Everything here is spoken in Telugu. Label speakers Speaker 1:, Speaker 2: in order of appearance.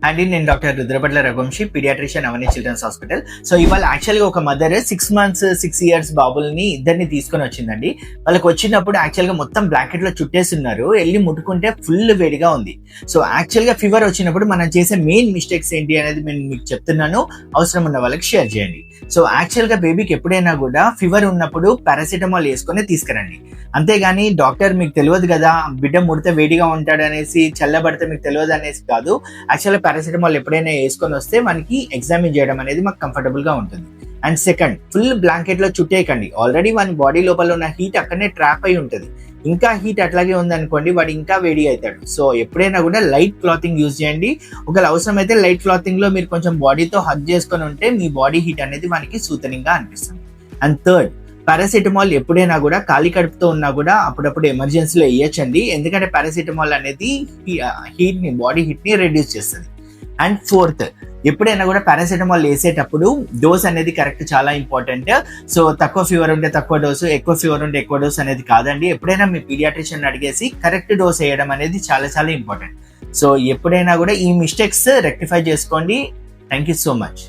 Speaker 1: అండి నేను డాక్టర్ రుద్రపట్ల రఘువంశీ, పీడియాట్రిషియన్ అవని చిల్డ్రన్స్ హాస్పిటల్. సో ఇవాళ యాక్చువల్గా ఒక మదర్ 6 months 6 years బాబుల్ని ఇద్దరిని తీసుకొని వచ్చిందండి. వాళ్ళకి వచ్చినప్పుడు యాక్చువల్గా మొత్తం బ్లాంకెట్ లో చుట్టేసి ఉన్నారు. వెళ్ళి ముట్టుకుంటే ఫుల్ వేడిగా ఉంది. సో యాక్చువల్గా ఫీవర్ వచ్చినప్పుడు మనం చేసే మెయిన్ మిస్టేక్స్ ఏంటి అనేది నేను మీకు చెప్తున్నాను, అవసరం ఉన్న వాళ్ళకి షేర్ చేయండి. సో యాక్చువల్గా బేబీకి ఎప్పుడైనా కూడా ఫీవర్ ఉన్నప్పుడు పారాసిటమాల్ వేసుకొని తీసుకురండి. అంతేగాని డాక్టర్ మీకు తెలియదు కదా, బిడ్డ ముడితే వేడిగా ఉంటాడు అనేసి, చల్లబడితే మీకు తెలియదు అనేసి కాదు. యాక్చువల్గా పారాసిటమాల్ ఎప్పుడైనా వేసుకొని వస్తే మనకి ఎగ్జామిన్ చేయడం అనేది మాకు కంఫర్టబుల్ గా ఉంటుంది. అండ్ సెకండ్, ఫుల్ బ్లాంకెట్ లో చుట్టేయకండి. ఆల్రెడీ వాని బాడీ లోపల ఉన్న హీట్ అక్కడనే ట్రాప్ అయి ఉంటుంది. ఇంకా హీట్ అట్లాగే ఉందనుకోండి, వాడు ఇంకా వేడి అవుతాడు. సో ఎప్పుడైనా కూడా లైట్ క్లాతింగ్ యూజ్ చేయండి. ఒకవేళ అవసరం అయితే లైట్ క్లాతింగ్ లో మీరు కొంచెం బాడీతో హగ్ చేసుకొని ఉంటే మీ బాడీ హీట్ అనేది మనకి సూతనింగ్ గా అనిపిస్తుంది. అండ్ థర్డ్, పారాసిటమాల్ ఎప్పుడైనా కూడా ఖాళీ కడుపుతో ఉన్నా కూడా అప్పుడప్పుడు ఎమర్జెన్సీలో వేయచ్చండి. ఎందుకంటే పారాసిటమాల్ అనేది హీట్ ని, బాడీ హీట్ ని రెడ్యూస్ చేస్తుంది. అండ్ ఫోర్త్, ఎప్పుడైనా కూడా పారాసిటమాల్ వేసేటప్పుడు డోస్ అనేది కరెక్ట్, చాలా ఇంపార్టెంట్. సో తక్కువ ఫీవర్ ఉంటే తక్కువ డోసు, ఎక్కువ ఫీవర్ ఉంటే ఎక్కువ డోస్ అనేది కాదండి. ఎప్పుడైనా మీ పీడియాట్రిషియన్ అడిగేసి కరెక్ట్ డోస్ వేయడం అనేది చాలా చాలా ఇంపార్టెంట్. సో ఎప్పుడైనా కూడా ఈ మిస్టేక్స్ రెక్టిఫై చేసుకోండి. Thank you so much.